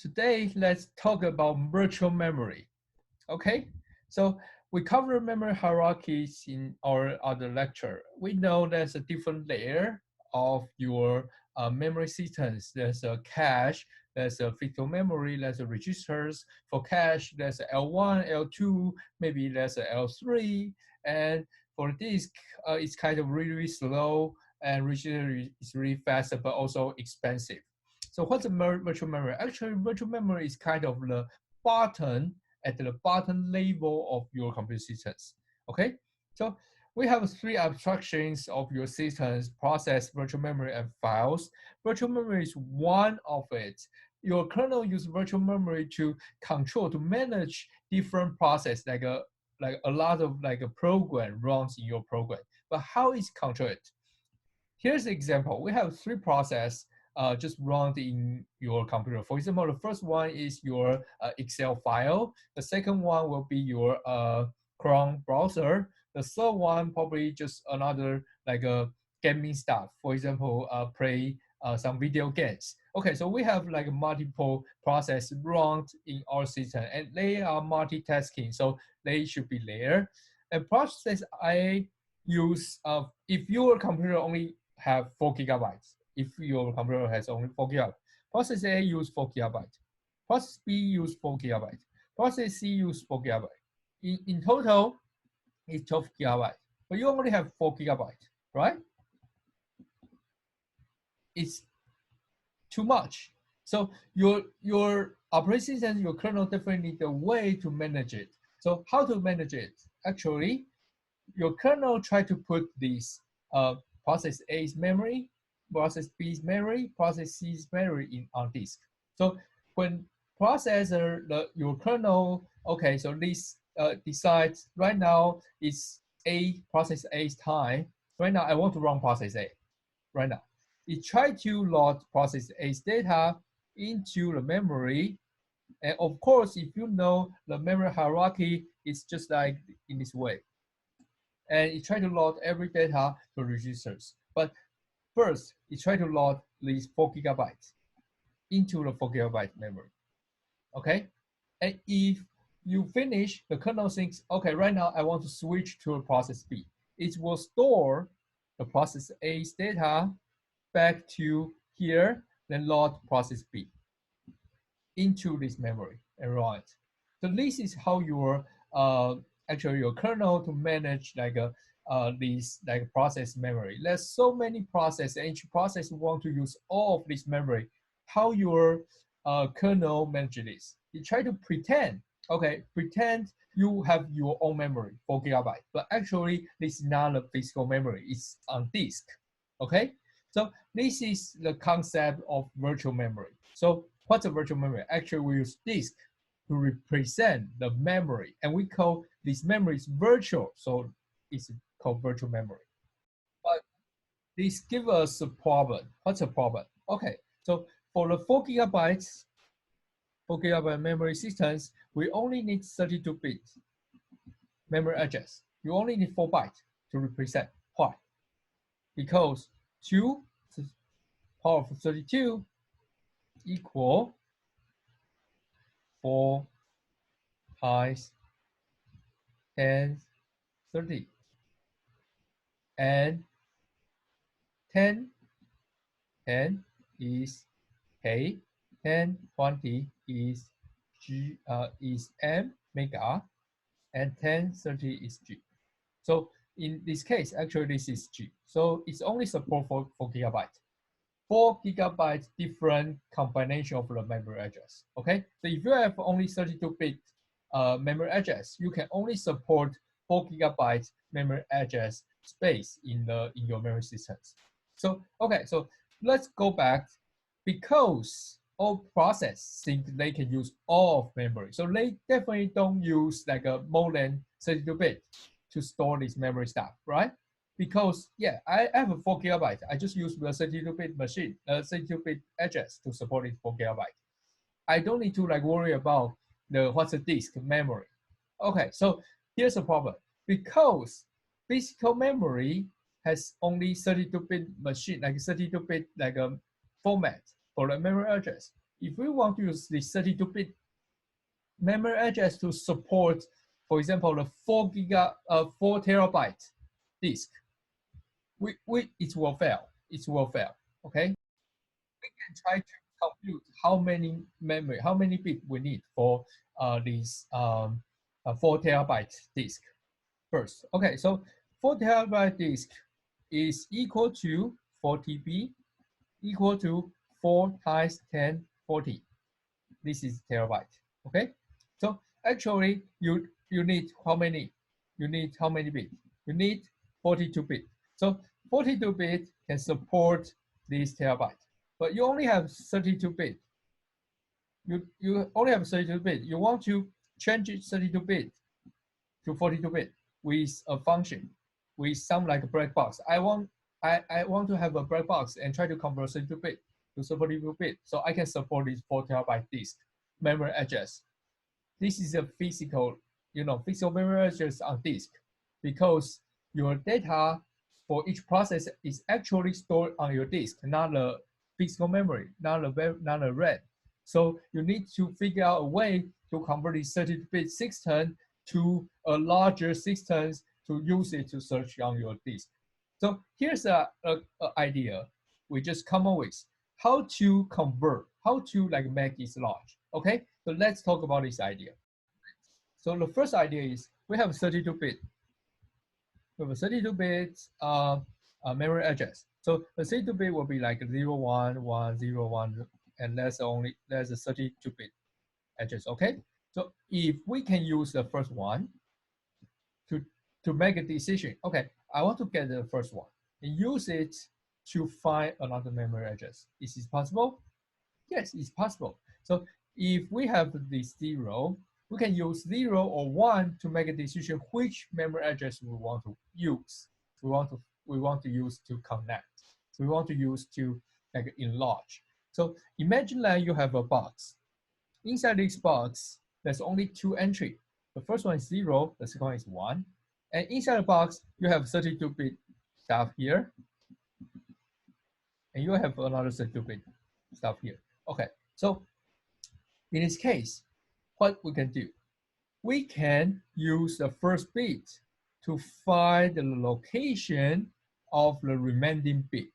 Today, let's talk about virtual memory. Okay, so we cover memory hierarchies in our other lecture. We know there's a different layer of your memory systems. There's a cache, there's a physical memory, there's a registers. For cache, there's a L1, L2, maybe there's a L3. And for disk, it's kind of really slow, and register is really fast, but also expensive. So what's a virtual memory? Actually, virtual memory is kind of the button at the bottom level of your computer systems. Okay, so we have three abstractions of your systems: process, virtual memory, and files. Virtual memory is one of it. Your kernel uses virtual memory to control, to manage different process, like a lot of like a program runs in your program. But how is controlled? Here's the example. We have three processes just run in your computer. For example, the first one is your Excel file. The second one will be your Chrome browser. The third one probably just another like a gaming stuff. For example, play some video games. Okay, so we have like multiple processes run in our system, and they are multitasking, so they should be there. And process I use if your computer only have 4 gigabytes. If your computer has only 4 gigabytes, process A use 4 gigabytes, process B use 4 gigabytes, process C use 4 gigabytes. In total, it's 12 gigabytes. But you only have 4 gigabytes, right? It's too much. So your operating system, your kernel definitely need a way to manage it. So how to manage it? Actually, your kernel try to put this process A's memory, process B's memory, process C's memory in on disk. So when processor, your kernel, okay, so this decides right now it's process A's time. Right now I want to run process A. Right now, it try to load process A's data into the memory. And of course, if you know the memory hierarchy, it's just like in this way. And it try to load every data to registers. But first, it try to load these 4 gigabytes into the 4 gigabyte memory. Okay? And if you finish, the kernel thinks, okay, right now I want to switch to a process B. It will store the process A's data back to here, then load process B into this memory and run it. So this is how your actually your kernel to manage like this like process memory. There's so many processes, and each process want to use all of this memory. How your kernel manage this? You try to pretend, okay, pretend you have your own memory, 4 gigabytes, but actually this is not a physical memory, it's on disk, okay? So this is the concept of virtual memory. So what's a virtual memory? Actually, we use disk to represent the memory, and we call this memory is virtual, so it's called virtual memory. But this gives us a problem. What's a problem? Okay, so for the 4 gigabyte memory systems, we only need 32 bits memory address. You only need 4 bytes to represent. Why? Because 2 to the power of 32 equal 4 times 10, 30. And 10 is K, 10, 20 is G, is M mega, and 10, 30 is G. So in this case, actually this is G. So it's only support for 4 gigabytes. 4 gigabytes different combination of the memory address. Okay, so if you have only 32-bit memory address, you can only support 4 gigabytes memory address space in your memory systems. So okay, so let's go back. Because all process think they can use all of memory, so they definitely don't use like a more than 32-bit to store this memory stuff, right? Because yeah, I have a 4 gigabyte. I just use the 32-bit machine, 32-bit address to support it 4 gigabyte. I don't need to like worry about what's the disk memory. Okay, so here's the problem. Because physical memory has only 32-bit machine, like 32-bit like a format for the memory address. if we want to use the 32-bit memory address to support, for example, the 4 terabyte disk, it will fail. It will fail. Okay. We can try to compute how many bits we need for this 4 terabyte disk first. Okay, so 4 terabyte disk is equal to 40B equal to 4 times 10, 40. This is terabyte. Okay, so actually you need how many? You need how many bits? You need 42 bits. So 42 bits can support this terabyte, but you only have 32 bits. You only have 32 bits. You want to change it 32 bits to 42 bits with a function with some like a black box. I want to have a black box and try to convert 32 bit to 42 bit so I can support this 4 terabyte disk memory address. This is a physical memory address on disk because your data for each process is actually stored on your disk, not a physical memory, not a RAM. So you need to figure out a way to convert this 32-bit system to a larger system to use it to search on your disk. So here's a idea we just come up with how to convert, how to like make this large. Okay, so let's talk about this idea. So the first idea is we have 32-bit. We have a 32-bit memory address. So the 32-bit will be like 0, 1, 1, 0, 1, and there's a 32-bit address. Okay, so if we can use the first one to make a decision, okay, I want to get the first one and use it to find another memory address. Is this possible? Yes, it's possible. So if we have this 0, we can use 0 or 1 to make a decision which memory address we want to use. We want to use to connect. So we want to use to like enlarge. So imagine that you have a box. Inside this box, there's only 2 entries. The first one is 0, the second one is 1. And inside the box, you have 32-bit stuff here. And you have another 32-bit stuff here. Okay, so in this case, what we can do? We can use the first bit to find the location of the remaining bit.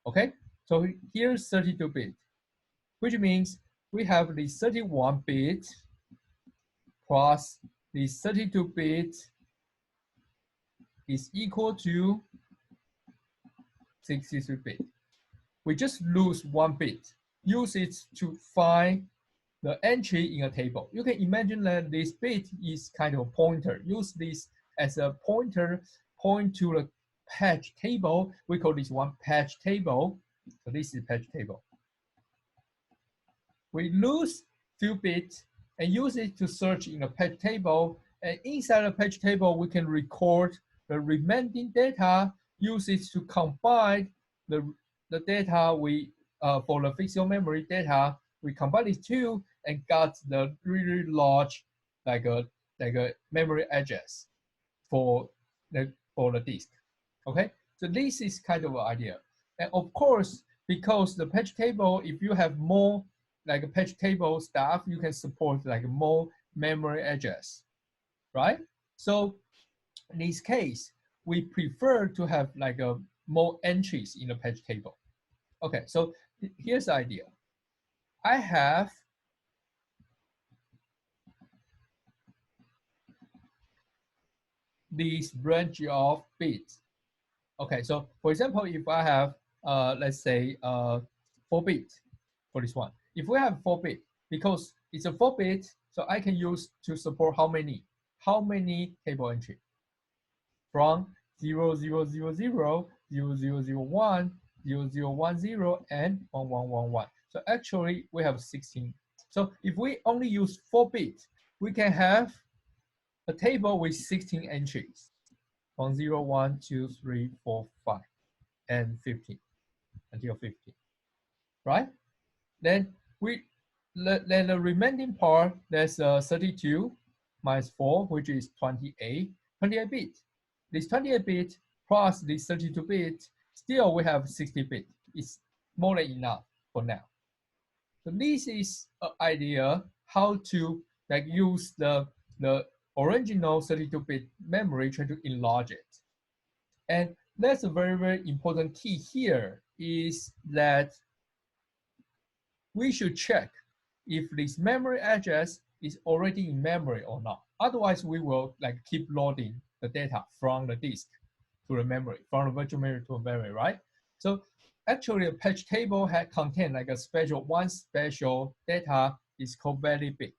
Okay, so here's 32-bit, which means we have the 31-bit plus the 32-bit is equal to 63-bit. We just lose 1 bit. Use it to find the entry in a table. You can imagine that this bit is kind of a pointer. Use this as a pointer, point to the patch table. We call this one patch table. So this is patch table. We lose few bits and use it to search in a patch table. And inside the patch table, we can record the remaining data, use it to combine the data we for the physical memory data. We combine these two and got the really large like a memory address for the disk. Okay, so this is kind of an idea. And of course, because the patch table, if you have more like a patch table stuff, you can support like more memory address, right? So in this case, we prefer to have like a more entries in the patch table. Okay, so here's the idea. I have this range of bits. Okay, so for example, if I have let's say 4 bits for this one. If we have 4 bits, because it's a 4 bit, so I can use to support how many table entry from 0, 0, 0, 0, 0, 0, 0, 1, 0, 0, 1, 0, and 1, 1, 1, 1. So actually we have 16. So if we only use 4 bits, we can have a table with 16 entries from 0, 1, 2, 3, 4, 5, and 15 until 50, right? Then the remaining part, there's 32 minus 4, which is 28 bit. This 28 bit plus this 32 bit, still we have 60 bit. It's more than enough for now. So this is an idea how to like use the original 32-bit memory, try to enlarge it. And that's a very, very important key here is that we should check if this memory address is already in memory or not. Otherwise, we will like keep loading the data from the disk to the memory, from the virtual memory to the memory, right? So actually a patch table had contain like a one special data is called valid bit.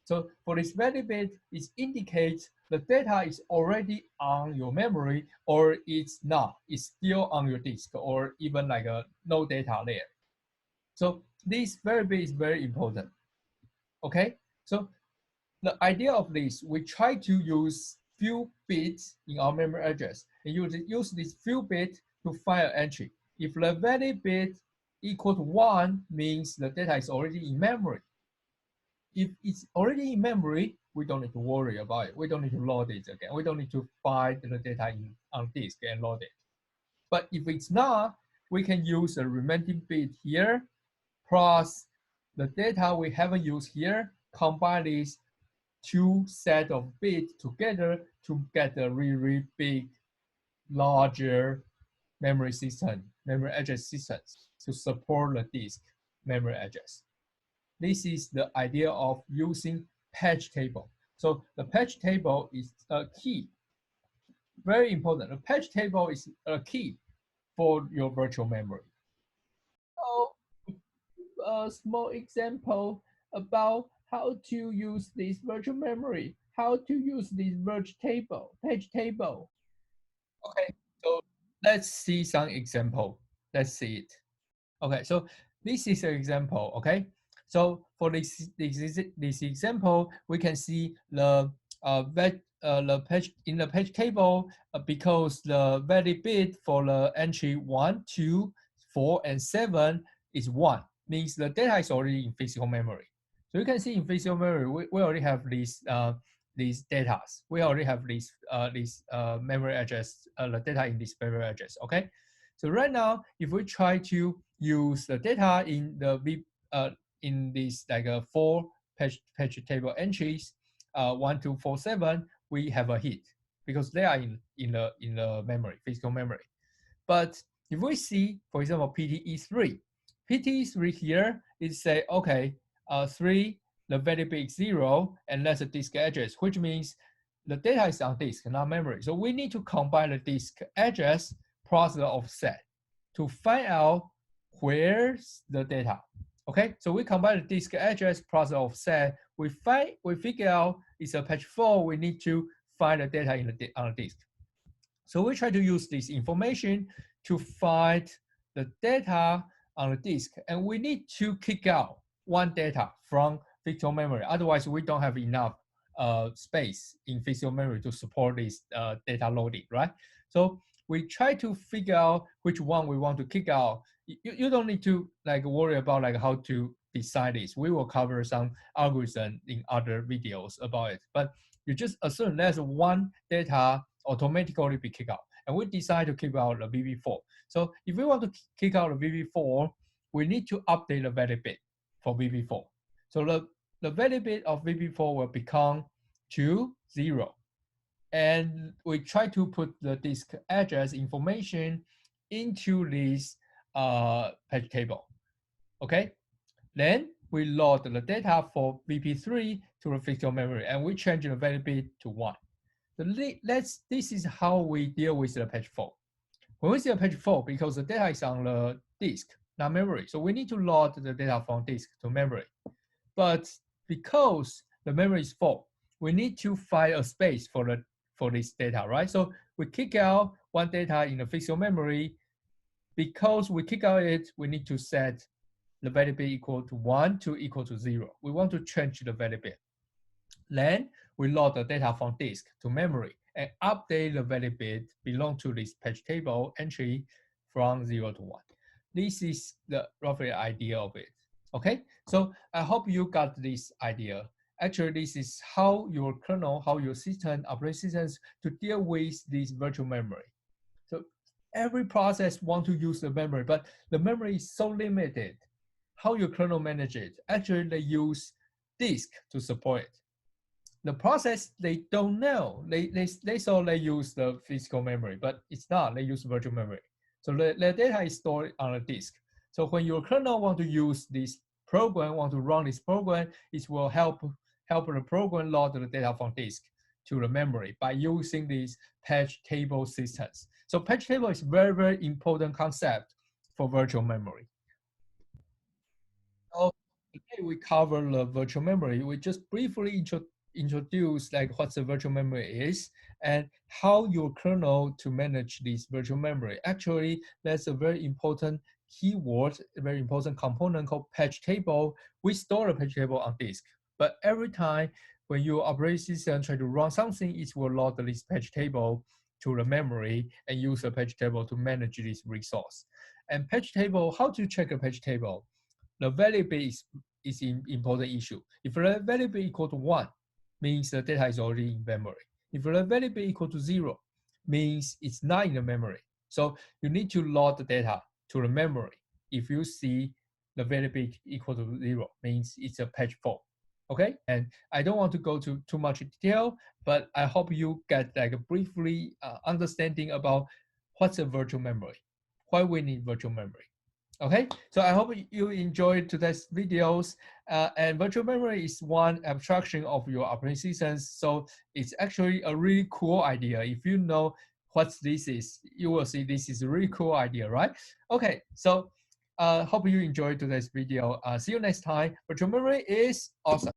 So for this valid bit, it indicates the data is already on your memory or it's not, it's still on your disk or even like a no data there. So this valid bit is very important. Okay, so the idea of this, we try to use few bits in our memory address and use this few bits to find an entry. If the valid bit equal to 1 means the data is already in memory. If it's already in memory, we don't need to worry about it. We don't need to load it again. We don't need to find the data on disk and load it. But if it's not, we can use a remaining bit here plus the data we haven't used here, combine these two set of bits together to get a really big, larger memory system, memory address systems to support the disk memory address. This is the idea of using patch table. So the patch table is a key, very important. The patch table is a key for your virtual memory. So a small example about how to use this virtual memory, how to use this patch table. Okay, so let's see some example. Let's see it. Okay, so this is an example. Okay, so for this example, we can see the page in the page table because the valid bit for the entry 1, 2, 4, and 7 is 1, means the data is already in physical memory. So you can see in physical memory, we already have these data. We already have this memory address, the data in this memory address. Okay, so right now, if we try to use the data in the in this like a 4 page table entries, 1, 2, 4, 7, we have a hit because they are in the memory, physical memory. But if we see, for example, PTE3, PTE3 here is say, okay, 3, the value bit is 0, and that's a disk address, which means the data is on disk, not memory. So we need to combine the disk address plus the offset to find out where's the data. Okay, so we combine the disk address plus the offset. We figure out it's a patch 4. We need to find the data on the disk. So we try to use this information to find the data on the disk, and we need to kick out one data from physical memory. Otherwise, we don't have enough space in physical memory to support this data loading, right? So we try to figure out which one we want to kick out. You don't need to like worry about like how to decide this. We will cover some algorithm in other videos about it. But you just assume there's one data automatically be kicked out. And we decide to kick out the VB4. So if we want to kick out the VB4, we need to update the valid bit for VB4. So the valid bit of VB4 will become 2, 0. And we try to put the disk address information into this patch table. Okay, then we load the data for VP3 to the physical memory, and we change the valid bit to 1. So this is how we deal with the patch 4. When we see a patch 4, because the data is on the disk, not memory, so we need to load the data from disk to memory. But because the memory is full, we need to find a space for this data, right? So we kick out one data in the physical memory. Because we kick out it, we need to set the valid bit equal to 1 to equal to 0. We want to change the valid bit. Then we load the data from disk to memory and update the valid bit belong to this patch table entry from 0 to 1. This is the roughly idea of it. Okay, so I hope you got this idea. Actually, this is how your kernel, how your system, operating systems to deal with this virtual memory. So every process want to use the memory, but the memory is so limited. how your kernel manage it. Actually, they use disk to support it. The process they don't know. They thought they use the physical memory, but it's not. They use virtual memory. So the data is stored on a disk. So when your kernel want to use this program, want to run this program, it will help the program load the data from disk to the memory by using these patch table systems. So patch table is very, very important concept for virtual memory. So today we cover the virtual memory. We just briefly introduce like what the virtual memory is and how your kernel to manage this virtual memory. Actually, that's a very important keyword, a very important component called patch table. We store the patch table on disk, but every time when your operating system try to run something, it will load this patch table to the memory and use the patch table to manage this resource. And patch table, how to check a patch table? The variable is an important issue. If the variable equal to 1, means the data is already in memory. If the variable equal to 0, means it's not in the memory. So you need to load the data to the memory. If you see the variable equal to 0, means it's a patch fault. Okay, and I don't want to go to too much detail, but I hope you get like a briefly understanding about what's a virtual memory, why we need virtual memory. Okay, so I hope you enjoyed today's videos. And virtual memory is one abstraction of your operating systems. So it's actually a really cool idea. If you know what this is, you will see this is a really cool idea, right? Okay, so hope you enjoyed today's video. See you next time. Virtual memory is awesome.